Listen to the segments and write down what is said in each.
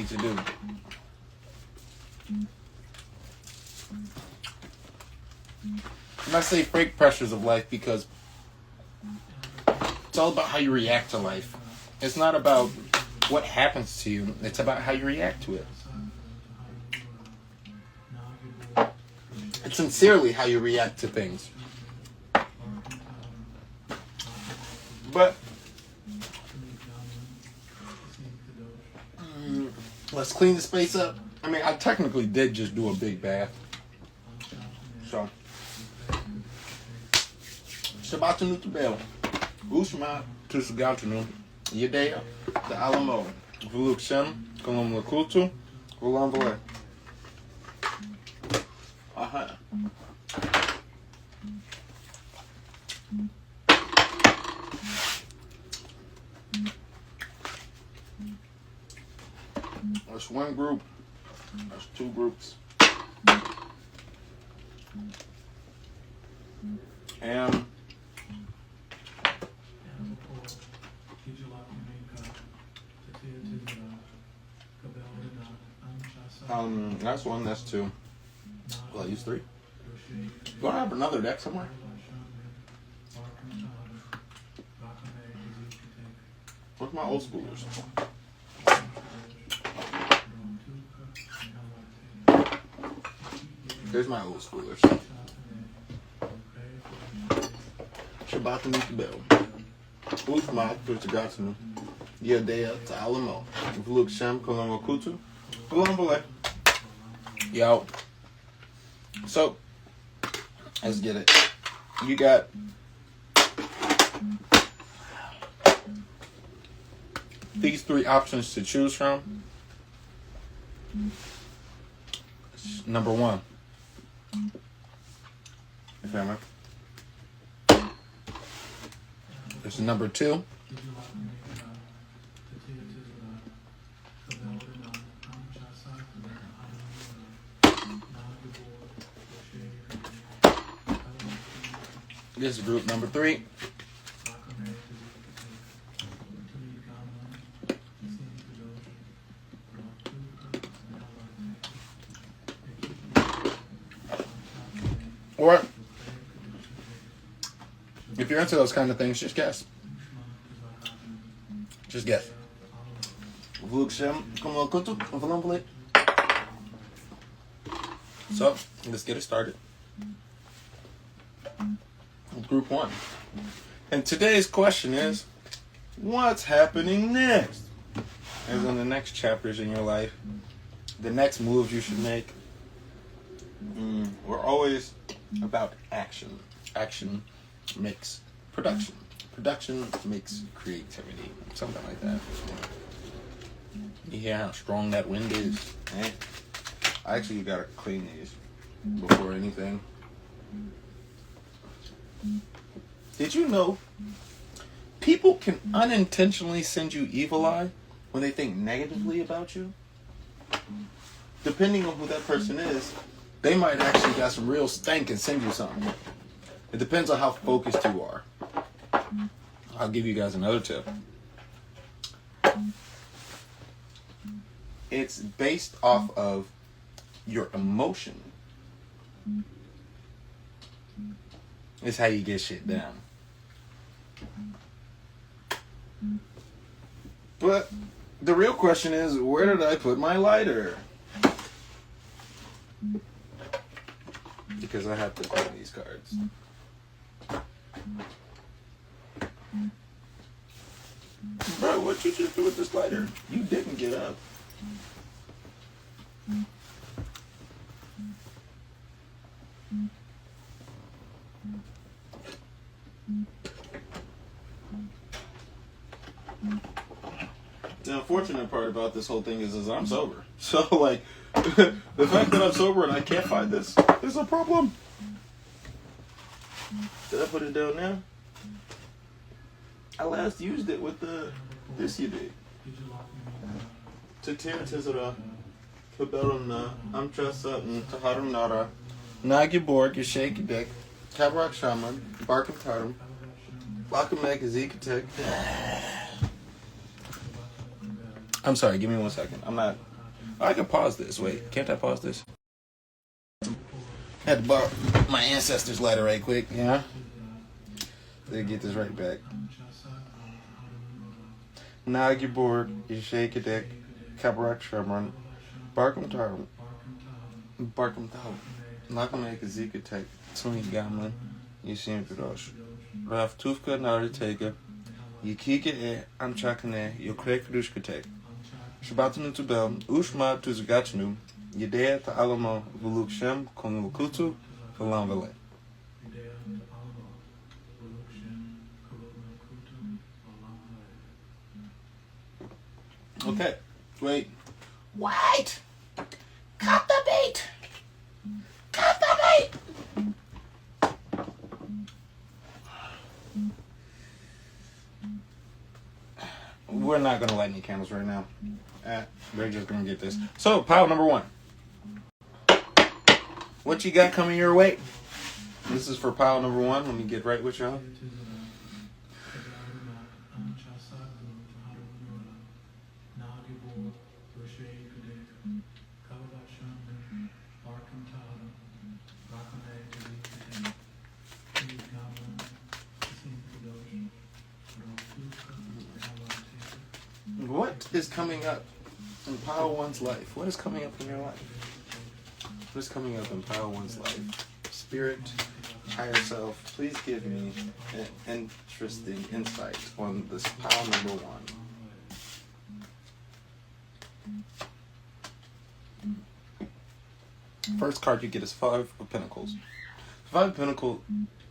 to do. And I say fake pressures of life because it's all about how you react to life. It's not about what happens to you. It's about how you react to it. It's sincerely how you react to things. But let's clean the space up. I mean, I technically did just do a big bath. So, Shabbat Nut Bel. Ushma Tusgatunu. Yedea. The Alamo. Vuluk Shem. Kolom Lakultu. Volam Vole. Aha. That's one group. That's two groups. And that's one, that's two. Well, I use three. Do I have another deck somewhere? Where's my old schoolers? There's my old schoolers. Shabbat Nut Bel. Ushma Tusgatunu. Yedea to Alamo. Vuluk Shem Kolom Lakultu. Volam Vole. Yo. So, let's get it. You got these three options to choose from. Number one. You feel me? There's number two. This is group number three. Or, if you're into those kind of things, just guess. Just guess. So, let's get it started. Group one. And today's question is, what's happening next? As in the next chapters in your life, the next moves you should make. We're always about action. Action makes production. Production makes creativity. Something like that. You hear how strong that wind is? Eh? Actually, you gotta clean these before anything. Did you know people can unintentionally send you evil eye when they think negatively about you? Depending on who that person is, they might actually got some real stank and send you something. It depends on how focused you are. I'll give you guys another tip. It's based off of your emotion. It's how you get shit done. But the real question is, where did I put my lighter? Because I have to clean these cards. Bro, what you just do with this lighter? You didn't get up. The unfortunate part about this whole thing is I'm sober. So, like, the fact that I'm sober and I can't find this is a problem. Did I put it down now? I last used it with this you did. Tatir Tizara, Kabelana, Amtrasa, Taharum Nara, Nagiborg, Yashake Dick, Kabrak Shaman, Barkum Tarum, Bakamek, Zekatek. I'm sorry, give me 1 second. I'm not I can pause this. Wait, can't I pause this? Had to borrow my ancestors' letter right quick. Yeah. They get this right back. Nag je boord, je shake je dek, kabarak shamran, barkum tar, barkum tar, lakamake zikatek, tuni gamlin, je sim pedosh. Raf tufka nari teke, je kike am chakane, je krek rushkatek. Shabatanu to bel, ushma to zagachnu, je dea ta alamo, vuluk shem, konulukutu, valam vele. Okay, wait. Wait! Cut the beat! Cut the beat! We're not going to light any candles right now. We're just going to get this. So, pile number 1. What you got coming your way? This is for pile number 1. Let me get right with y'all. What is coming up in pile 1's life? What is coming up in your life? What is coming up in pile 1's life? Spirit, higher self, please give me an interesting insight on this pile number 1. First card you get is 5 of Pentacles. 5 of Pentacles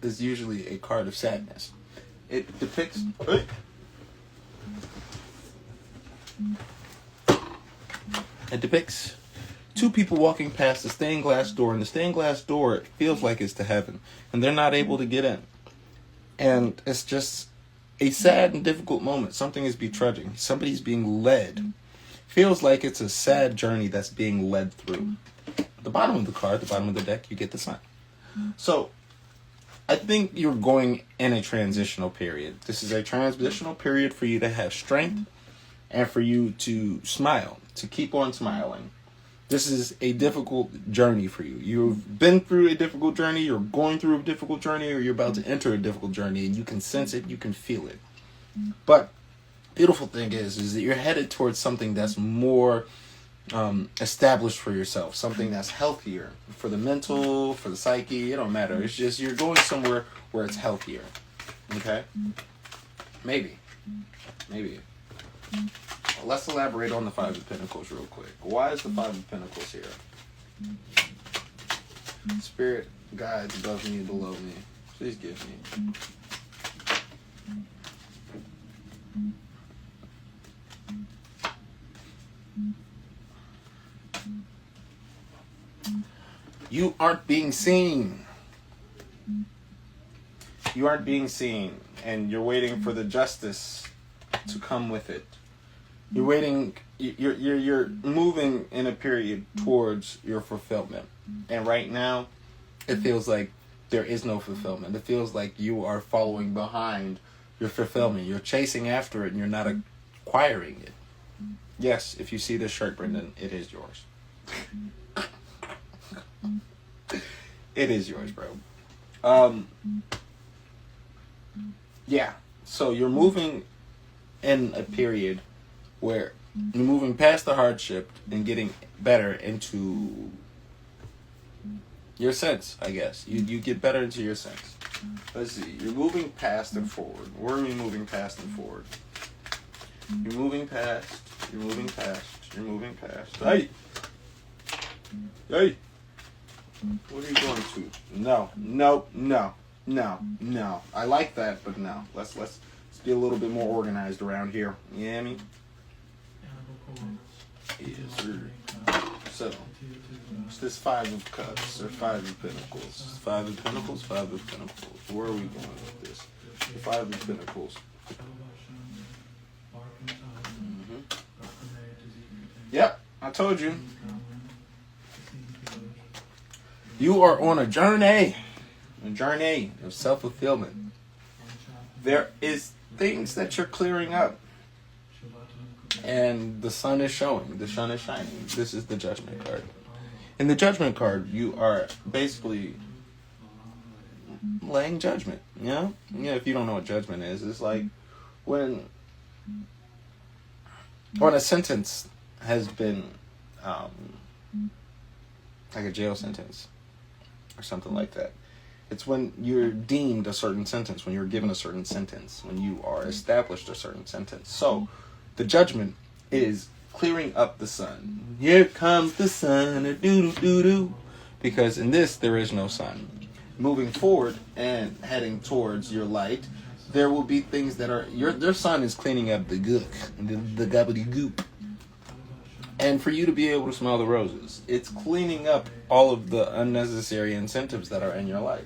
is usually a card of sadness. It depicts... It depicts 2 people walking past the stained glass door, and the stained glass door feels like it's to heaven, and they're not able to get in. And it's just a sad and difficult moment. Something is betrudging. Somebody's being led. Feels like it's a sad journey that's being led through. At the bottom of the card, the bottom of the deck, you get the Sun. So, I think you're going in a transitional period. This is a transitional period for you to have strength and for you to smile, to keep on smiling. This is a difficult journey for you. You've been through a difficult journey, you're going through a difficult journey, or you're about to enter a difficult journey, and you can sense it, you can feel it. But beautiful thing is that you're headed towards something that's more established for yourself, something that's healthier for the mental, for the psyche. It don't matter. It's just you're going somewhere where it's healthier. Okay? Maybe. Let's elaborate on the 5 of Pentacles real quick. Why is the 5 of Pentacles here? Spirit, guides above me, below me. Please give me. You aren't being seen. You aren't being seen, and you're waiting for the justice to come with it. You're waiting. You're moving in a period towards your fulfillment, and right now, it feels like there is no fulfillment. It feels like you are following behind your fulfillment. You're chasing after it, and you're not acquiring it. Yes, if you see this shirt, Brendan, it is yours. It is yours, bro. Yeah. So you're moving in a period where you're moving past the hardship and getting better into your sense, I guess. You get better into your sense. Let's see. You're moving past and forward. Where are we moving past and forward? You're moving past. You're moving past. You're moving past. Hey! Hey! What are you going to? No. I like that, but no. Let's be a little bit more organized around here. You know what I mean? Yes, sir. So, it's this 5 of Cups, or 5 of Pentacles. 5 of Pentacles, 5 of Pentacles. Where are we going with this? The 5 of Pentacles. Yep, I told you. You are on a journey of self-fulfillment. There is things that you're clearing up. And the sun is showing. The sun is shining. This is the Judgment card. In the Judgment card, you are basically laying judgment. You know? Yeah, if you don't know what judgment is, it's like when a sentence has been like a jail sentence or something like that. It's when you're deemed a certain sentence, when you're given a certain sentence, when you are established a certain sentence. So the judgment is clearing up the sun. Here comes the sun, a doo-doo-doo-doo. Because in this, there is no sun. Moving forward and heading towards your light, there will be things that are... Your sun is cleaning up the gook, the gobbledygook. And for you to be able to smell the roses, it's cleaning up all of the unnecessary incentives that are in your life.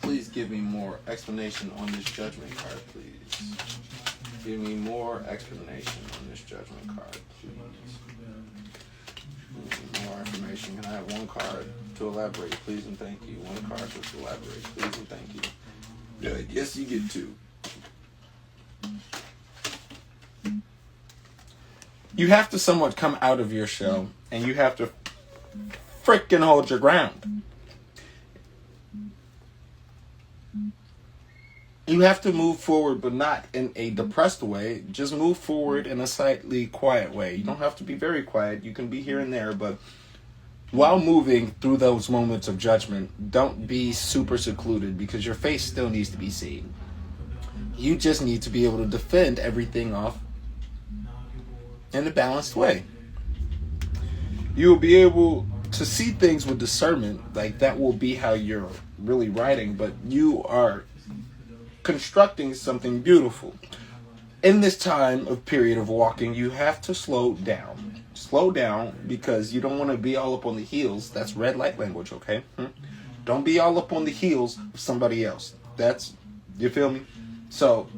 Please give me more explanation on this Judgment card, please. Give me more explanation on this Judgment card, please. More information. Can I have one card to elaborate, please and thank you? One card to elaborate, please and thank you. Yeah, yes, you get two. You have to somewhat come out of your shell, and you have to freaking hold your ground. You have to move forward, but not in a depressed way. Just move forward in a slightly quiet way. You don't have to be very quiet. You can be here and there, but while moving through those moments of judgment, don't be super secluded because your face still needs to be seen. You just need to be able to defend everything off in a balanced way. You will be able to see things with discernment. Like that will be how you're really writing, but you are constructing something beautiful. In this time of period of walking, you have to slow down. Slow down because you don't want to be all up on the heels. That's red light language, okay? Don't be all up on the heels of somebody else. That's, you feel me? So,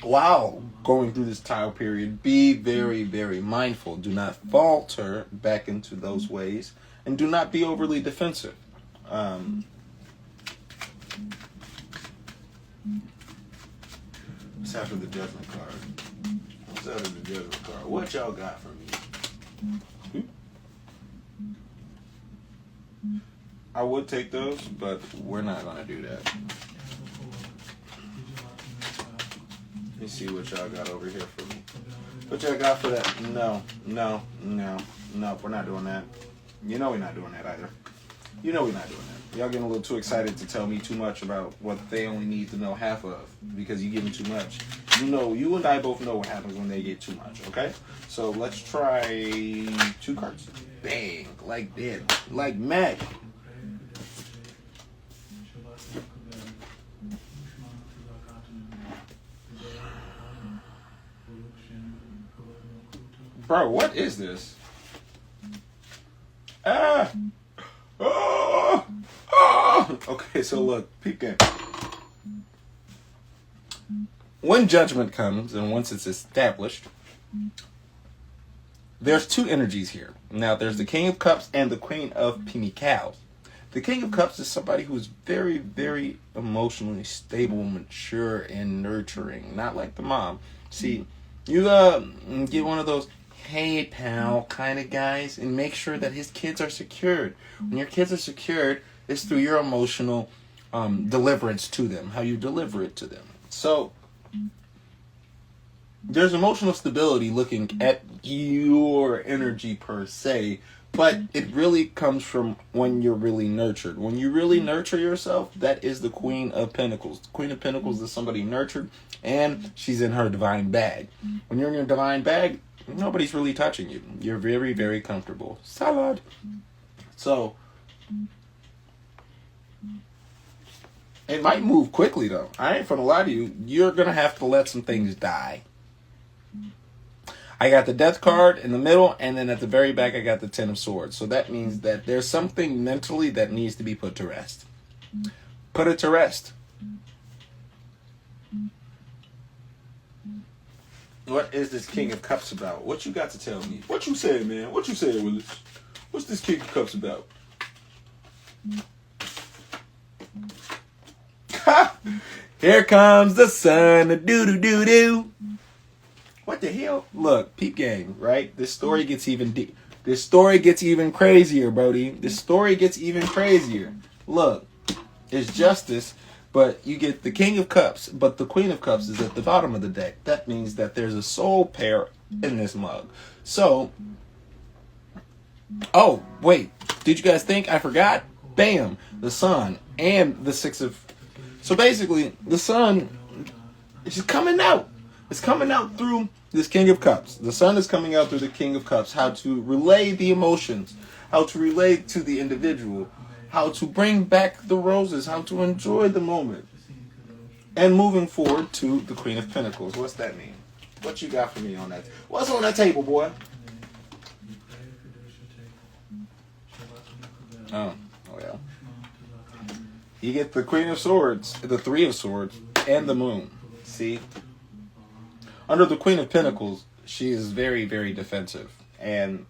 while going through this time period, be very, very mindful. Do not falter back into those ways. And do not be overly defensive. What's after the Judgment card? What's after the Judgment card? What y'all got for me? I would take those, but we're not going to do that. Let me see what y'all got over here for me. What y'all got for that? No, we're not doing that. You know we're not doing that either. You know we're not doing that. Y'all getting a little too excited to tell me too much about what they only need to know half of because you give me too much. You know, you and I both know what happens when they get too much, okay? So let's try 2 cards. Bang, like that, like Mac. Bro, what is this? Okay, so look, peep game. When judgment comes, and once it's established, there's 2 energies here. Now, there's the King of Cups and the Queen of Pentacles. The King of Cups is somebody who's very, very emotionally stable, mature, and nurturing. Not like the mom. See, you get one of those, hey, pal, kind of guys, and make sure that his kids are secured. When your kids are secured, it's through your emotional deliverance to them, how you deliver it to them. So, there's emotional stability looking at your energy per se, but it really comes from when you're really nurtured. When you really nurture yourself, that is the Queen of Pentacles. The Queen of Pentacles is somebody nurtured, and she's in her divine bag. When you're in your divine bag, nobody's really touching you. You're very, very comfortable. Salad. So, it might move quickly, though. I ain't gonna lie to you. You're gonna have to let some things die. I got the Death card in the middle, and then at the very back, I got the Ten of Swords. So that means that there's something mentally that needs to be put to rest. Put it to rest. What is this King of Cups about? What you got to tell me? What you said, man? What you said, Willis? What's this King of Cups about? Here comes the sun. Do. What the hell? Look, peep game, right? This story gets even deep. This story gets even crazier, Brody. This story gets even crazier. Look, it's justice, but you get the King of Cups, but the Queen of Cups is at the bottom of the deck. That means that there's a soul pair in this mug. So, oh, wait. Did you guys think I forgot? Bam! The sun and the six of... So basically, the sun is just coming out. It's coming out through this King of Cups. The sun is coming out through the King of Cups. How to relay the emotions. How to relate to the individual. How to bring back the roses. How to enjoy the moment. And moving forward to the Queen of Pentacles. What's that mean? What you got for me on that? What's on that table, boy? Oh, well. You get the Queen of Swords, the Three of Swords, and the Moon. See? Under the Queen of Pentacles, she is very, very defensive. And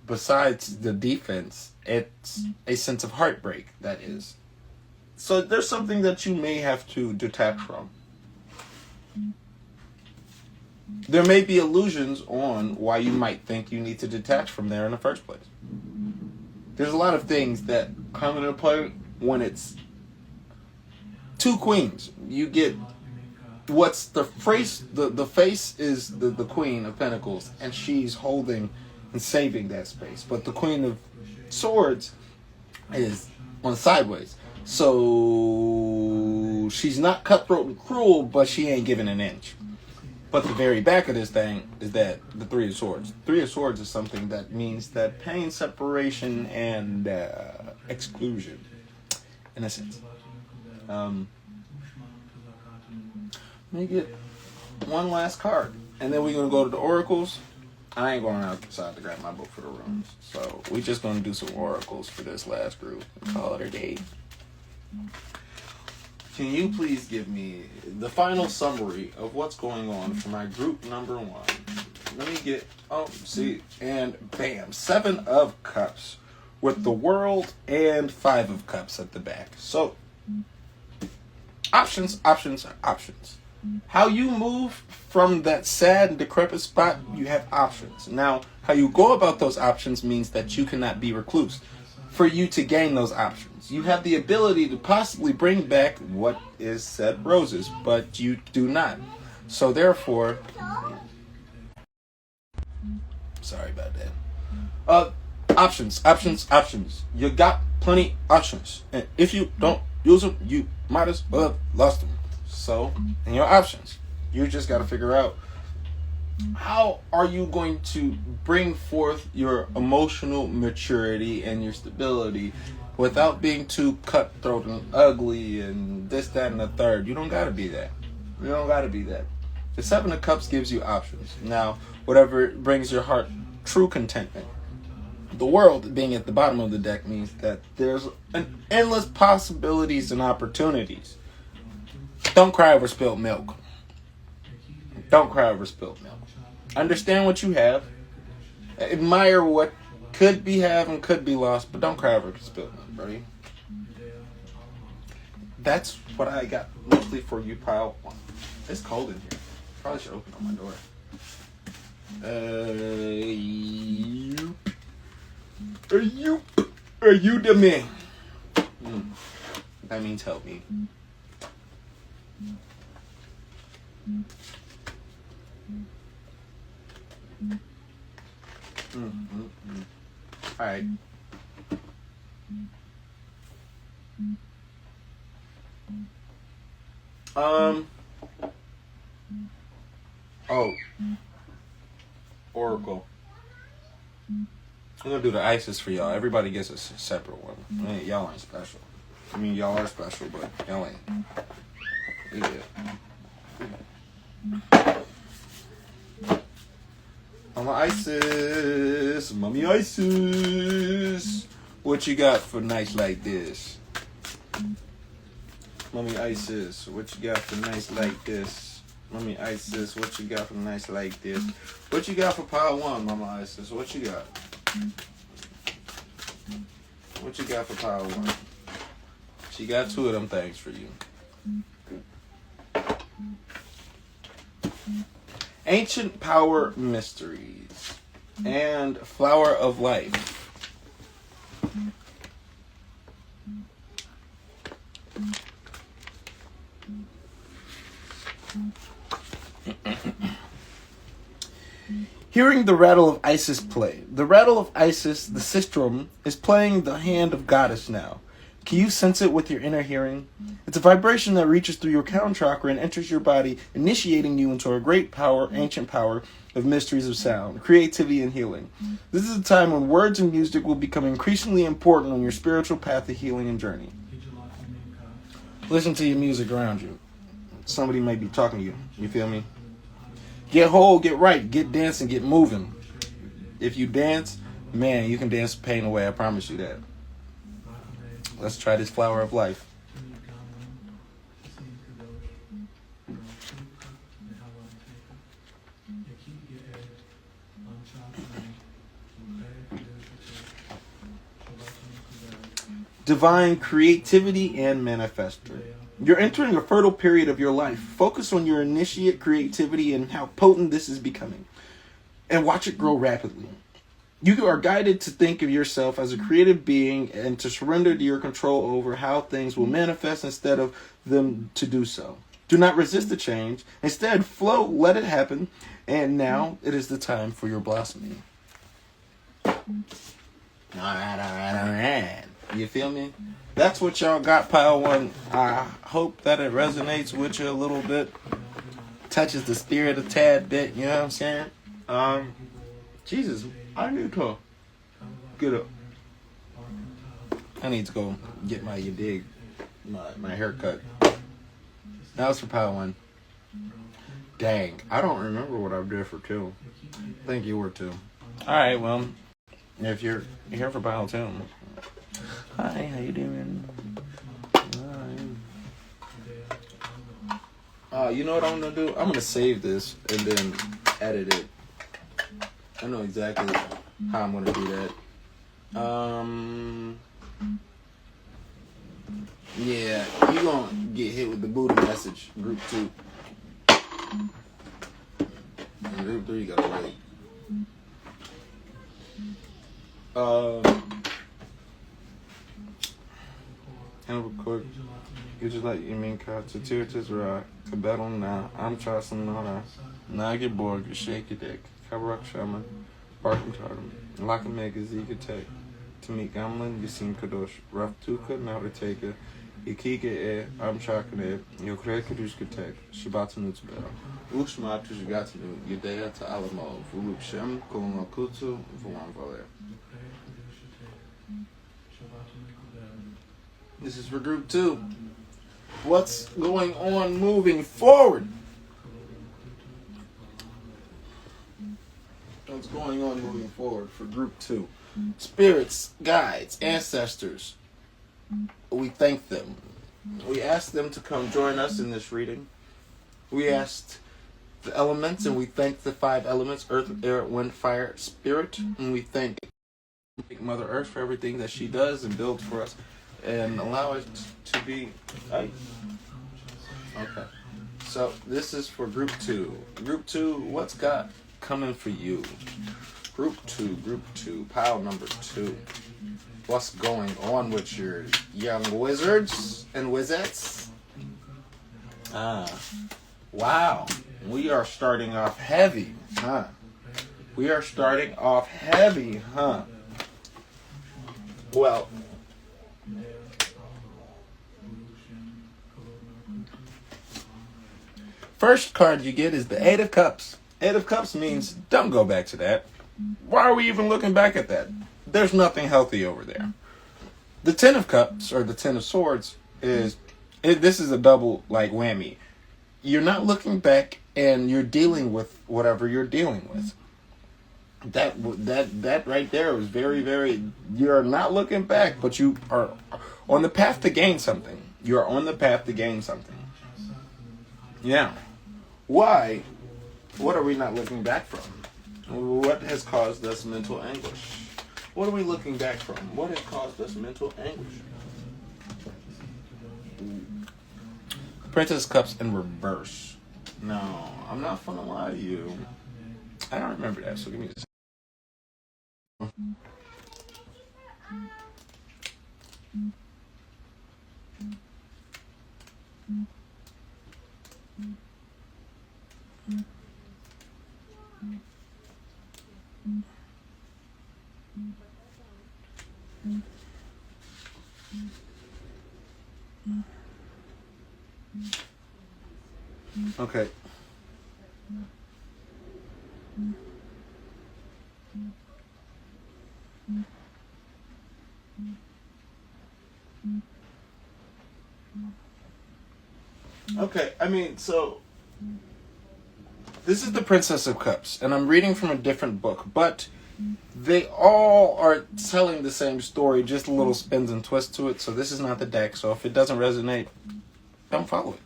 besides the defense, it's a sense of heartbreak, that is. So there's something that you may have to detach from. There may be illusions on why you might think you need to detach from there in the first place. There's a lot of things that come into play when it's two queens. You get what's the face. The face is the Queen of Pentacles, and she's holding and saving that space. But the Queen of Swords is on sideways. So she's not cutthroat and cruel, but she ain't giving an inch. But the very back of this thing is that the Three of Swords. Three of Swords is something that means that pain, separation, and exclusion, in a sense. Let me get one last card, and then we're going to go to the oracles. I ain't going outside to grab my book for the rooms. So we're just going to do some oracles for this last group and call it a day. Can you please give me the final summary of what's going on for my group number 1? Let me get, and bam, 7 of Cups with the World and 5 of Cups at the back. So, options. How you move from that sad and decrepit spot, you have options. Now, how you go about those options means that you cannot be recluse. For you to gain those options, you have the ability to possibly bring back what is said roses, but you do not. So therefore, sorry about that. Options. You got plenty options, and if you don't use them, you might as well have lost them. So, in your options, you just got to figure out how are you going to bring forth your emotional maturity and your stability without being too cutthroat and ugly and this, that, and the third. You don't got to be that. The 7 of Cups gives you options. Now, whatever brings your heart true contentment. The World being at the bottom of the deck means that there's an endless possibilities and opportunities. Don't cry over spilled milk. Understand what you have. Admire what could be have and could be lost, but don't cry over spilled milk, buddy. That's what I got mostly for you, pile 1. It's cold in here. Probably should open up my door. Are you the man? That means help me. All right. Oracle. I'm gonna do the ISIS for y'all. Everybody gets a separate one. Y'all ain't special. I mean, y'all are special, but y'all ain't. Yeah. Mommy Isis, what you got for nights like this? Mommy Isis, what you got for nights like this? Mommy Isis, what you got for nights like this? What you got for pile 1, Mama Isis? What you got? What you got for pile 1? She got 2 of them things for you. Ancient power mysteries and flower of life. Hearing the rattle of Isis play. The rattle of Isis, the sistrum, is playing the hand of goddess now. Can you sense it with your inner hearing? It's a vibration that reaches through your crown chakra and enters your body, initiating you into a great power, ancient power of mysteries of sound, creativity, and healing. This is a time when words and music will become increasingly important on your spiritual path of healing and journey. Listen to your music around you. Somebody might be talking to you. You feel me? Get whole, get right, get dancing, get moving. If you dance, man, you can dance pain away. I promise you that. Let's try this flower of life. Divine creativity and manifester. You're entering a fertile period of your life. Focus on your initiate creativity and how potent this is becoming. And watch it grow rapidly. You are guided to think of yourself as a creative being and to surrender to your control over how things will manifest instead of them to do so. Do not resist the change. Instead, flow, let it happen. And now it is the time for your blossoming. All right. You feel me? That's what y'all got, Pile 1. I hope that it resonates with you a little bit. Touches the spirit a tad bit, you know what I'm saying? Jesus, I need to get up. I need to go get my, you dig, my haircut. That was for Pile 1. Dang, I don't remember what I did for 2. I think you were 2. Alright, well, if you're here for Pile 2. Hi, how you doing? Hi. You know what I'm gonna do? I'm gonna save this and then edit it. I know exactly how I'm gonna do that. Yeah, you gonna get hit with the Buddha message, group 2. And group 3 you gotta wait. And record. You just like you mean cut to tear to rock to battle now. I'm trusting on us. Now get bored, you shake your dick. Cover up shaman. Barking tartan. Lock a mega zika take. To meet Gamlin, you seem kadosh. Rough tuka, now to take it. You kika e, I'm tracking it. You create kadushka take. Shabbat nuts bell. Ushma to Shigatanu. You dare to Alamo. Fuluk Shem, Kolon Kutu, Vuan Valer. This is for group 2. What's going on moving forward? What's going on moving forward for group 2? Spirits, guides, ancestors. We thank them. We ask them to come join us in this reading. We asked the elements and we thank the 5 elements, earth, air, wind, fire, spirit. And we thank Mother Earth for everything that she does and builds for us. And allow it to be. Okay. So this is for group 2. Group 2, what's got coming for you? Group 2, pile number 2. What's going on with your young wizards and wizettes? Wow. We are starting off heavy, huh? Well, first card you get is the 8 of Cups. 8 of Cups means don't go back to that. Why are we even looking back at that? There's nothing healthy over there. The 10 of Cups, or the 10 of Swords, this is a double like whammy. You're not looking back and you're dealing with whatever you're dealing with. That right there was very, very, you're not looking back, but you are on the path to gain something. You're on the path to gain something. Yeah. Why? What are we not looking back from? What has caused us mental anguish? What are we looking back from? What has caused us mental anguish? Princess of Cups in reverse. No, I'm not gonna lie to you. I don't remember that, so give me a second. Okay. Okay, I mean, so this is the Princess of Cups, and I'm reading from a different book, but they all are telling the same story, just a little spins and twists to it. So this is not the deck, so if it doesn't resonate, don't follow it.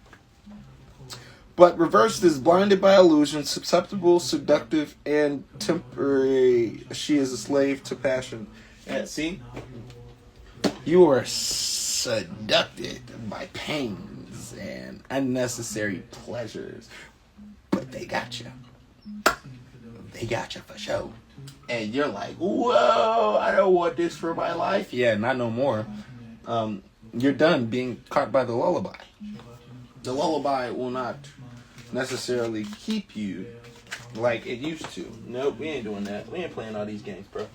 But reversed is blinded by illusion, susceptible, seductive, and temporary. She is a slave to passion. And see? You are seducted by pains and unnecessary pleasures. But they got you. They got you for sure. And you're like, whoa, I don't want this for my life. Yeah, not no more. You're done being caught by the lullaby. The lullaby will not necessarily keep you like it used to. Nope, we ain't doing that. We ain't playing all these games, bro.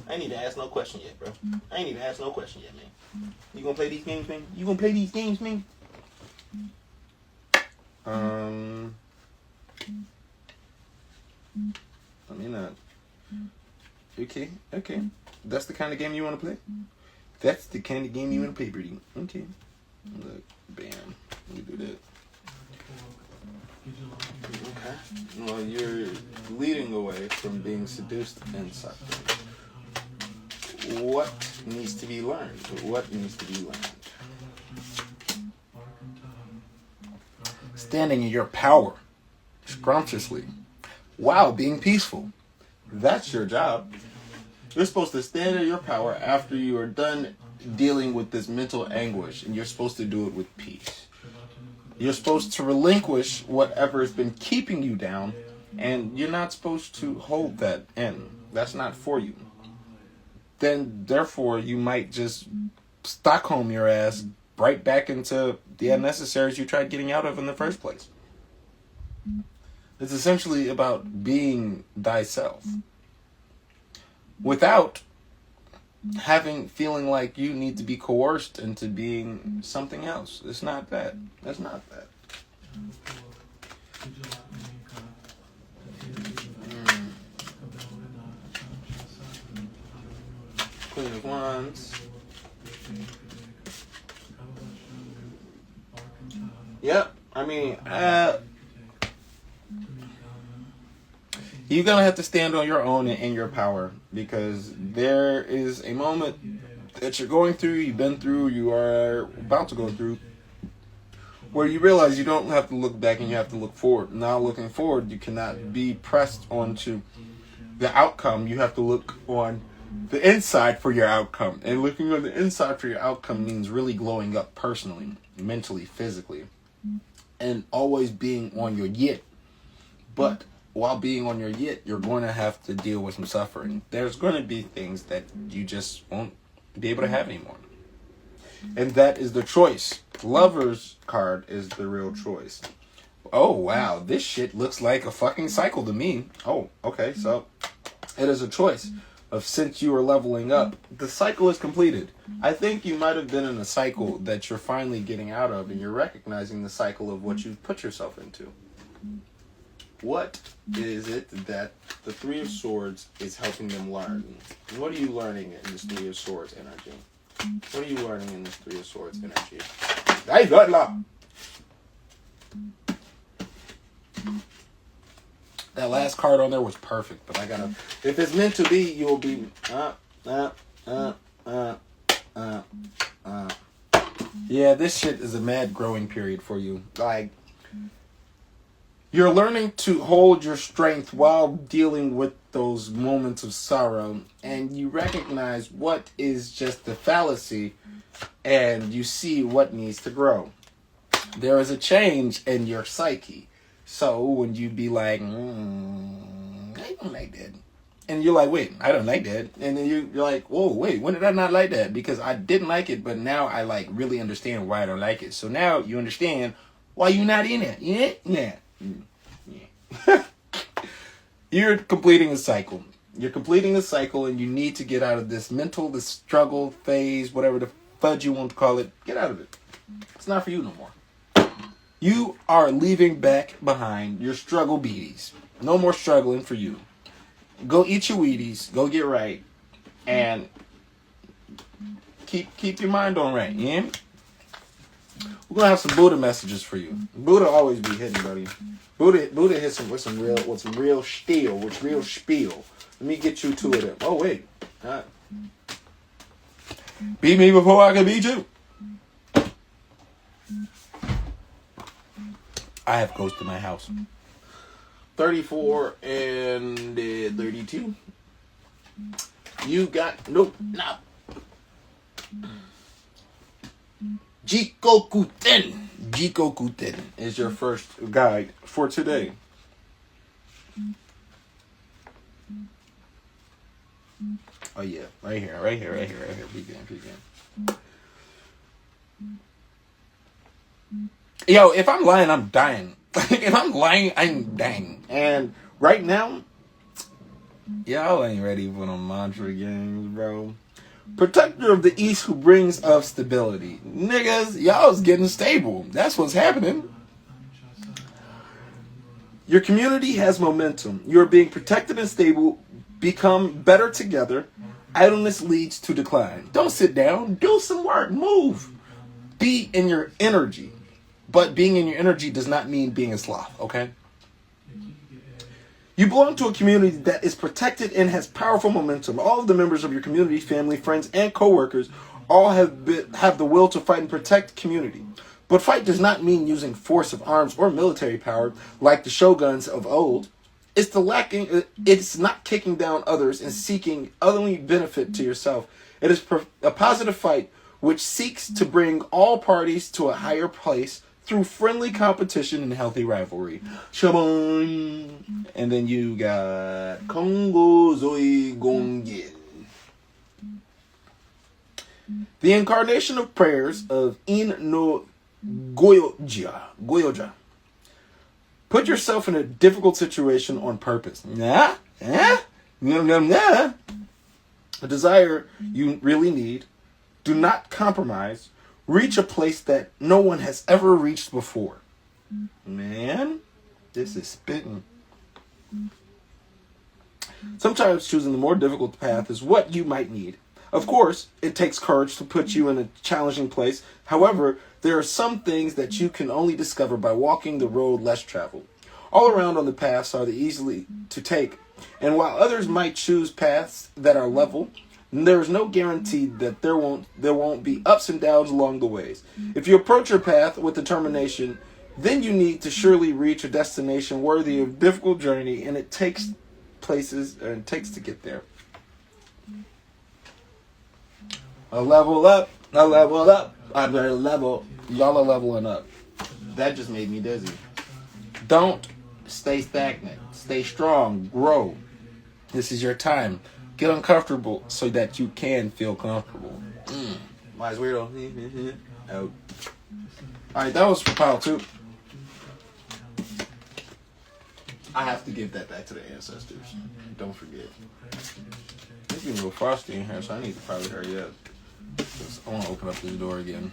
I ain't even asked no question yet, bro. I ain't even asked no question yet, man. You gonna play these games, man? You gonna play these games, man? I mean, okay. That's the kind of game you want to play? That's the kind of game you want to play, Birdie. Okay. Look, bam. Let me do that. Okay. Well, you're leading away from being seduced and sucked. What needs to be learned? What needs to be learned? Standing in your power, scrumptiously, while being peaceful. That's your job. You're supposed to stand in your power after you are done dealing with this mental anguish, and you're supposed to do it with peace. You're supposed to relinquish whatever has been keeping you down, and you're not supposed to hold that in. That's not for you. Then, therefore, you might just Stockholm your ass right back into the unnecessaries you tried getting out of in the first place. It's essentially about being thyself without feeling like you need to be coerced into being something else. It's not that. That's not that. Queen of Wands. Yep. I mean, you're going to have to stand on your own and in your power, because there is a moment that you're going through, you've been through, you are about to go through, where you realize you don't have to look back and you have to look forward. Now looking forward, you cannot be pressed onto the outcome. You have to look on the inside for your outcome. And looking on the inside for your outcome means really glowing up personally, mentally, physically, and always being on your yit. But while being on your yit, you're going to have to deal with some suffering. There's going to be things that you just won't be able to have anymore. And that is the choice. Lover's card is the real choice. Oh, wow. This shit looks like a fucking cycle to me. Oh, okay. So it is a choice of, since you are leveling up, the cycle is completed. I think you might have been in a cycle that you're finally getting out of, and you're recognizing the cycle of what you've put yourself into. What is it that the Three of Swords is helping them learn? What are you learning in this Three of Swords energy? What are you learning in this Three of Swords energy? Hey, good luck! That last card on there was perfect, but I gotta... If it's meant to be, you'll be... Yeah, this shit is a mad growing period for you. Like, you're learning to hold your strength while dealing with those moments of sorrow, and you recognize what is just the fallacy, and you see what needs to grow. there is a change in your psyche. So when you be like, I don't like that. And you're like, wait, I don't like that. And then you're like, whoa, wait, when did I not like that? Because I didn't like it, but now I like really understand why I don't like it. So now you understand why you're not in it. Yeah. You're completing a cycle. You're completing the cycle, and you need to get out of this this struggle phase, whatever the fudge you want to call it. Get out of it. It's not for you no more. You are leaving back behind your struggle beaties. No more struggling for you. Go eat your Wheaties. Go get right, and keep your mind on right. Yeah. We're gonna have some Buddha messages for you. Buddha always be hitting, buddy. Buddha hits with some real steel, with real spiel. Let me get you two of them. Oh wait, beat me before I can beat you. I have ghosts in my house. 34 and 32. You got no. Jikokuten is your first guide for today. Oh yeah, right here. Begin. Yo, if I'm lying, I'm dying. If I'm lying, I'm dying. And right now, y'all ain't ready for no mantra games, bro. Protector of the East who brings us stability. Niggas, y'all's getting stable. That's what's happening. Your community has momentum. You're being protected and stable. Become better together. Idleness leads to decline. Don't sit down. Do some work. Move. Be in your energy. But being in your energy does not mean being a sloth, okay? You belong to a community that is protected and has powerful momentum. All of the members of your community, family, friends, and co-workers all have the will to fight and protect community. But fight does not mean using force of arms or military power like the shoguns of old. It's not kicking down others and seeking only benefit to yourself. It is a positive fight which seeks to bring all parties to a higher place through friendly competition and healthy rivalry. Shabon. And then you got Kongo Zoi Gongin. The incarnation of prayers of In no Goyoja. Put yourself in a difficult situation on purpose. A desire you really need. Do not compromise. Reach a place that no one has ever reached before. Man, this is spitting. Sometimes choosing the more difficult path is what you might need. Of course, it takes courage to put you in a challenging place. However, there are some things that you can only discover by walking the road less traveled. All around on the paths are the easily to take. And while others might choose paths that are level, there is no guarantee that there won't be ups and downs along the ways. If you approach your path with determination, then you need to surely reach a destination worthy of a difficult journey, and it takes to get there. A level up. I'm gonna level. Y'all are leveling up. That just made me dizzy. Don't stay stagnant. Stay strong. Grow. This is your time. Get uncomfortable so that you can feel comfortable. WyseWyrdo. Out. Alright, that was for pile 2. I have to give that back to the ancestors. Don't forget. It's getting a little frosty in here, so I need to probably hurry up. I want to open up this door again.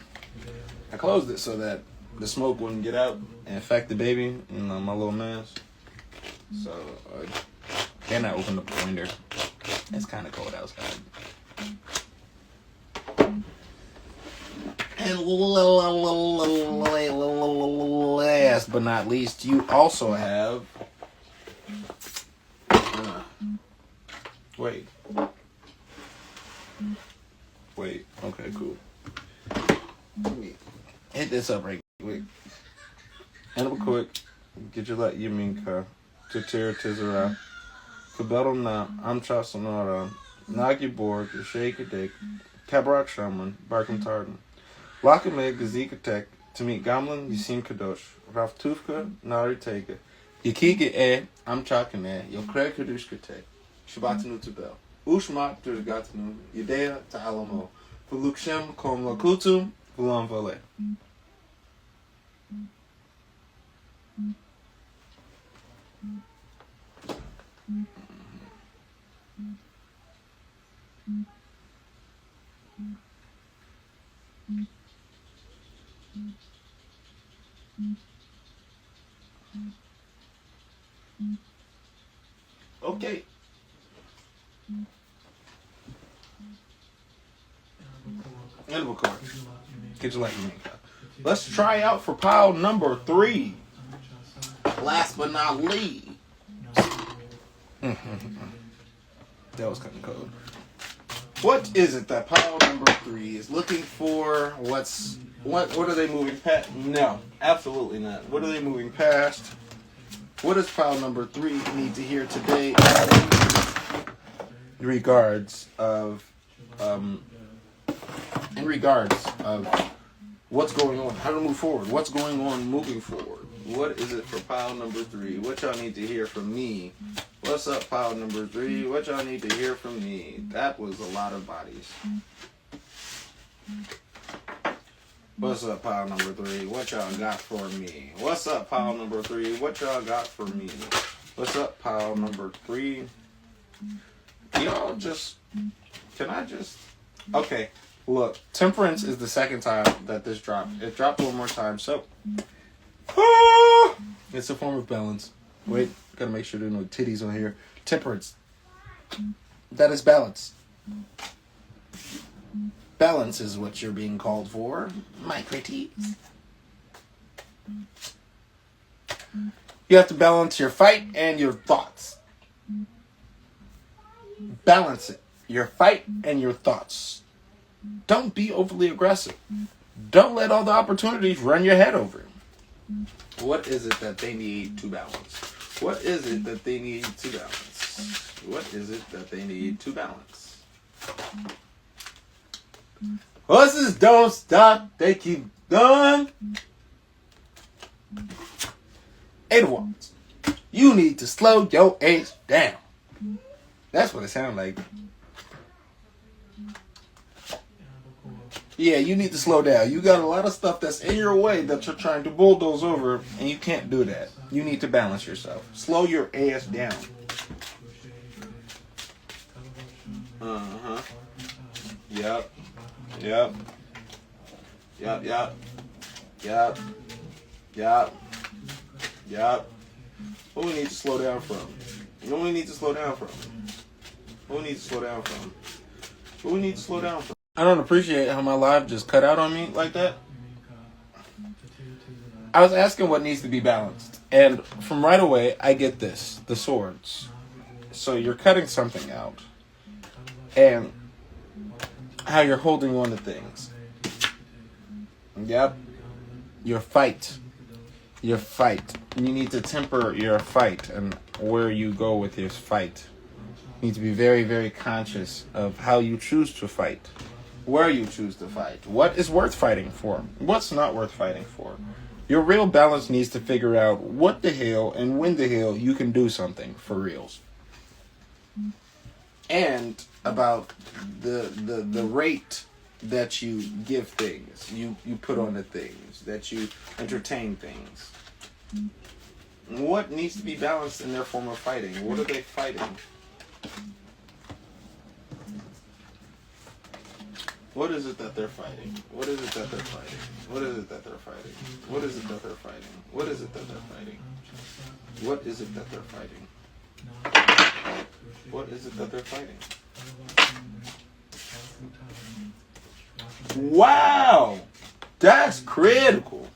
I closed it so that the smoke wouldn't get out and affect the baby and my little mess. So, can I open up the window? It's kind of cold outside. And last but not least, you also have... Wait. Okay, cool. Let me hit this up right quick. And real quick, get your let Yaminka to Tira Tizara. Kabelo na Amcha Sonora. Nagi Borg, Shake a Dick, Kabrak Shaman, Barkham Tartan. Lakame Gazika Tech, Tamik Gamlin, Yasim Kadosh, Raf Tufka, Nari Tega, Yakika I'm Chakin Yokre Kadushkate, Shabbatanu Tabel, Ushmat Durgatanu, Yadea Ta'alamo, Velukshem Kom Lakutum, Vulam Vale. Okay. Let's try out for pile number 3. Last but not least. That was kind of cold. What is it that pile number 3 is looking for? What are they moving past? No, absolutely not. What are they moving past? What does pile number 3 need to hear today in regards of what's going on, how to move forward, what's going on moving forward? What is it for pile number 3? What y'all need to hear from me? What's up, pile number 3? What y'all need to hear from me? That was a lot of bodies. What's up, pile number 3? What y'all got for me? What's up, pile number 3? What y'all got for me? What's up, pile number 3? Y'all just, okay, look, temperance is the second time that this dropped. It dropped one more time, so, it's a form of balance. Wait, gotta make sure there are no titties on here. Temperance. That is balance. Balance is what you're being called for, my critiques. You have to balance your fight and your thoughts. Balance it. Your fight and your thoughts. Don't be overly aggressive. Don't let all the opportunities run your head over. What is it that they need to balance? What is it that they need to balance? What is it that they need to balance? Horses don't stop, they keep going. 8 of Wands. You need to slow your age down. That's what it sounds like. Yeah, you need to slow down. You got a lot of stuff that's in your way that you're trying to bulldoze over, and you can't do that. You need to balance yourself. Slow your ass down. Uh-huh. Yep. Yep. Yep, yep. Yep. Yep. Yep. What we need to slow down from? What we need to slow down from? What we need to slow down from? What we need to slow down from? I don't appreciate how my live just cut out on me like that. I was asking what needs to be balanced. And from right away, I get this. The swords. So you're cutting something out. And how you're holding on to things. Yep. Your fight. Your fight. You need to temper your fight and where you go with your fight. You need to be very, very conscious of how you choose to fight. Where you choose to fight. What is worth fighting for? What's not worth fighting for? Your real balance needs to figure out what the hell and when the hell you can do something for reals. And about the rate that you give things, you put on the things, that you entertain things. What needs to be balanced in their form of fighting? What are they fighting? What is it that they're fighting? What is it that they're fighting? What is it that they're fighting? What is it that they're fighting? What is it that they're fighting? What is it that they're fighting? What is it that they're fighting? Wow! That's critical.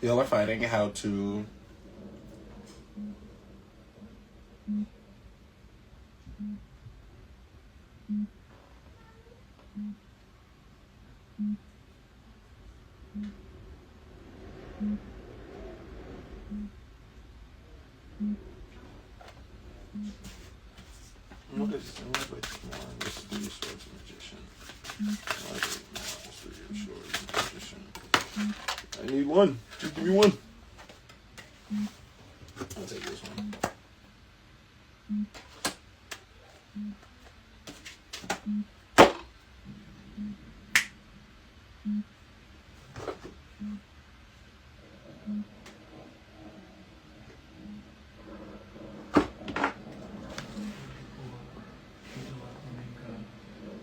Y'all are fighting how to What is more? This is Three of Swords and Magician. What is more? This Three of Swords and Magician. I need one. Just give me one. I'll take this one.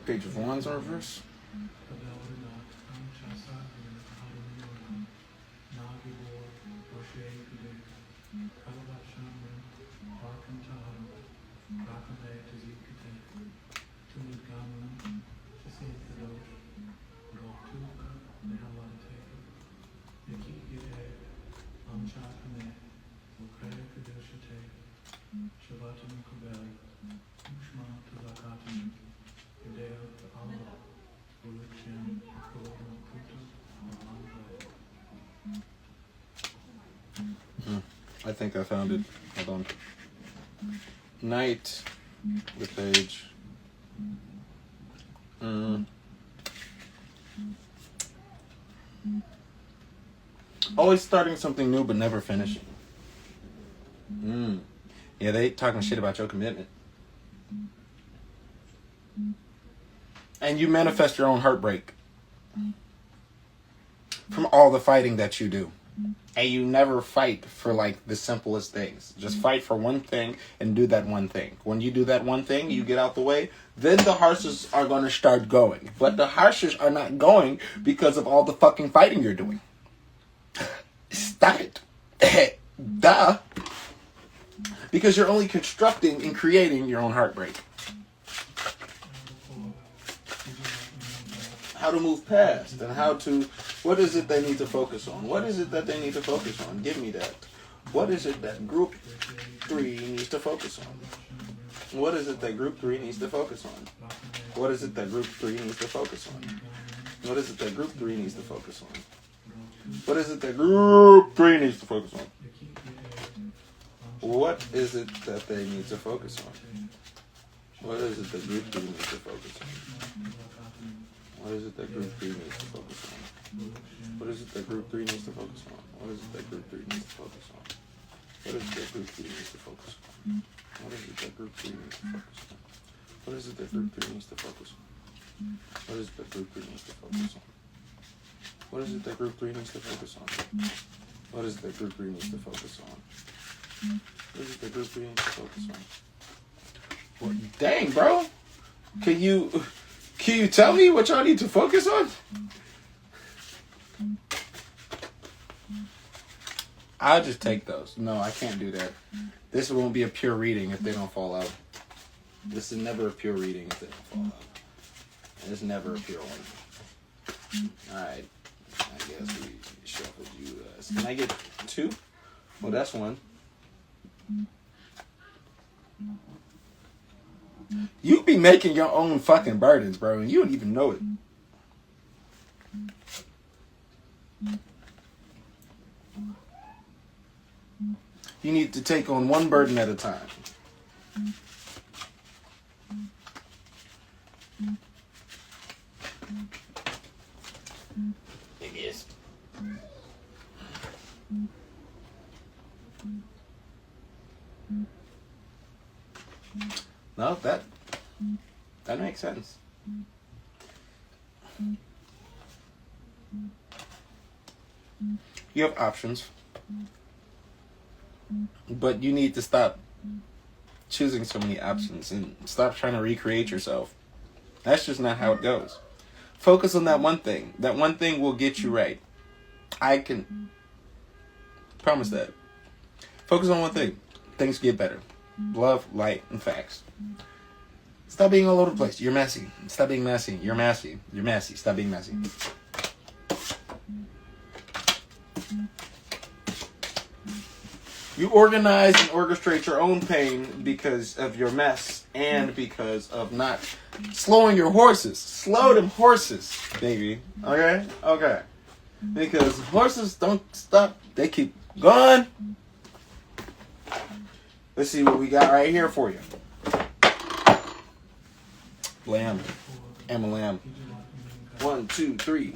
Page of Wands in reverse. I think I found it. Hold on. Knight, the page. Always starting something new but never finishing. Yeah, they talking shit about your commitment. And you manifest your own heartbreak from all the fighting that you do. And you never fight for like the simplest things. Just fight for one thing and do that one thing. When you do that one thing, you get out the way, then the horses are going to start going. But the horses are not going because of all the fucking fighting you're doing. Stop it. Duh. Because you're only constructing and creating your own heartbreak. How to move past and how to, what is it they need to focus on? What is it that they need to focus on? Give me that. What is it that group 3 needs to focus on? What is it that group 3 needs to focus on? What is it that group 3 needs to focus on? What is it that group 3 needs to focus on? What is it that group 3 needs to focus on? What is it that they need to focus on? What is it that group 3 needs to focus on? What is it that group 3 needs to focus on? What is it that group 3 needs to focus on? What is it that group 3 needs to focus on? What is it that group 3 needs to focus on? What is it that group 3 needs to focus on? What is it that group 3 needs to focus on? What is it that group 3 needs to focus on? What is it that group 3 needs to focus on? What is it that group 3 needs to focus on? What is it that group 3 needs to focus on? Well, dang, bro. Can you tell me what y'all need to focus on? I'll just take those. No, I can't do that. This won't be a pure reading if they don't fall out. This is never a pure reading if they don't fall out. And it's never a pure one. Alright. I guess we shuffled you guys. Can I get 2? Well, that's 1. You be making your own fucking burdens, bro, and you don't even know it. You need to take on one burden at a time. It is. No, that makes sense. You have options, but you need to stop choosing so many options and stop trying to recreate yourself. That's just not how it goes. Focus on that one thing. That one thing will get you right. I can promise that. Focus on one thing. Things get better. Love, light, and facts. Stop being all over the place. You're messy. Stop being messy. You're messy. You're messy. Stop being messy. You organize and orchestrate your own pain because of your mess and because of not slowing your horses. Slow them horses, baby. Okay? Okay. Because horses don't stop. They keep going. Let's see what we got right here for you. Lamb. I'm a lamb. 1, 2, 3.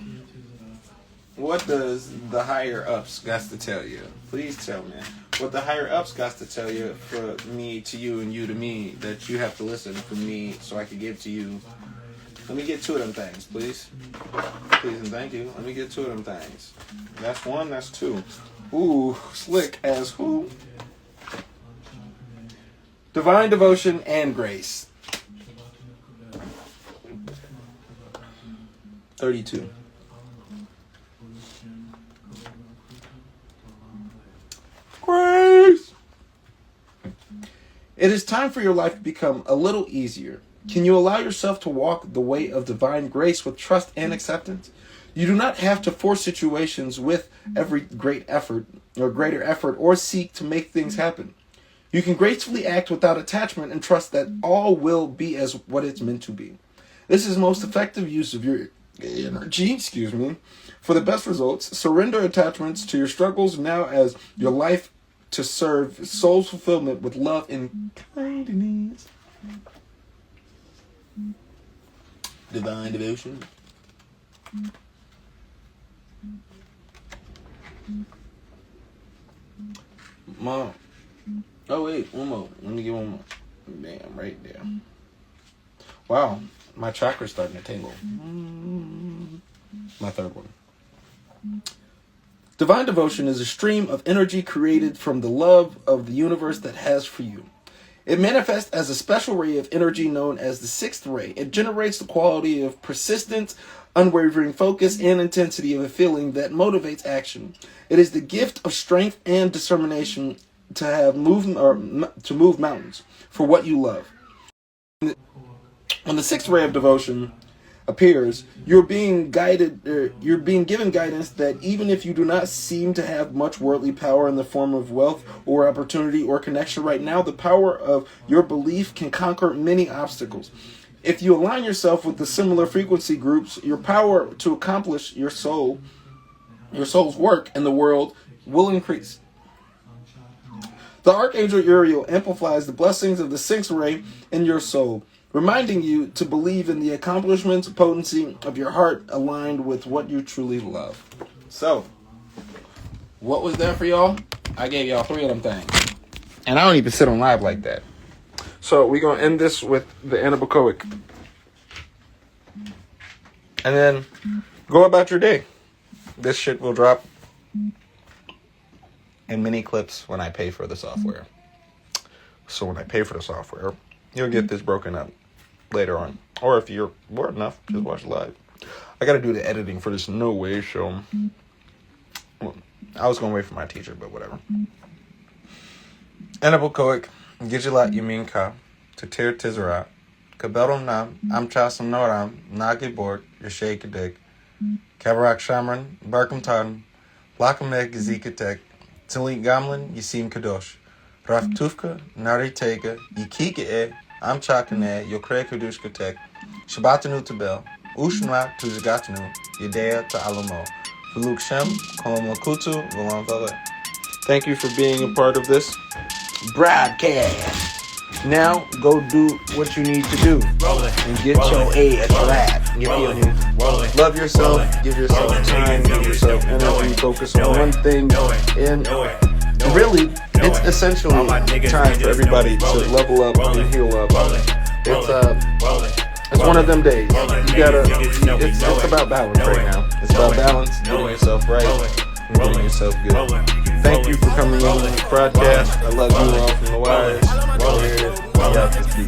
What does the higher ups got to tell you? Please tell me. What the higher ups got to tell you for me to you and you to me, that you have to listen from me so I can give to you. Let me get two of them things, please. Please and thank you. Let me get two of them things. That's one, that's two. Ooh, slick as who? Divine devotion and grace. 32. Grace. It is time for your life to become a little easier. Can you allow yourself to walk the way of divine grace with trust and acceptance? You do not have to force situations with every greater effort or seek to make things happen. You can gracefully act without attachment and trust that all will be as what it's meant to be. This is the most effective use of your energy, for the best results. Surrender attachments to your struggles now as your life to serve soul's fulfillment with love and kindness. Divine devotion. Mom. Oh wait, one more. Let me get one more. Bam, right there. Wow, my chakra's starting to tingle. My third one. Divine devotion is a stream of energy created from the love of the universe that has for you. It manifests as a special ray of energy known as the sixth ray. It generates the quality of persistence, unwavering focus, and intensity of a feeling that motivates action. It is the gift of strength and determination to move mountains for what you love. When the sixth ray of devotion appears, you're being given guidance that even if you do not seem to have much worldly power in the form of wealth or opportunity or connection right now, the power of your belief can conquer many obstacles. If you align yourself with the similar frequency groups, your power to accomplish your soul's work in the world will increase. The Archangel Uriel amplifies the blessings of the sixth ray in your soul, reminding you to believe in the accomplishments, potency of your heart aligned with what you truly love. So, what was that for y'all? I gave y'all 3 of them things. And I don't even sit on live like that. So, we're going to end this with the Anabacoic. And then, go about your day. This shit will drop in mini clips when I pay for the software. So, when I pay for the software, you'll get this broken up later on. Or if you're bored enough, just watch live. I got to do the editing for this No Way show. Well, I was going to wait for my teacher, but whatever. Anabacoic, Gijilat Yaminka, Tatir Tizara, Kaberum Nam, Amchasam Noram, Nagi Borg, Yashay Kadik, Kabarak Shamran, Barkum Tan, Lakamek Zikatek, Tilit Gamlin, Yasim Kadosh, Raf Tufka, Nari Tega, Yikike, Amchakane, Yokre Kadushkatek, Shabbatanu Tabel, Ushma Tuzagatanu, Yedea to Alamo, Fuluk Shem, Kolomokutu, Volan. Thank you for being a part of this broadcast. Now, go do what you need to do and get your ass right. You feel me? Love yourself, give yourself time, give yourself energy, focus on one thing, and really, it's essentially time for everybody to level up and heal up. It's one of them days. It's about balance right now. It's about balance, getting yourself right, and getting yourself good. Thank you for coming on the broadcast. I love you all from the Wise. Y'all just be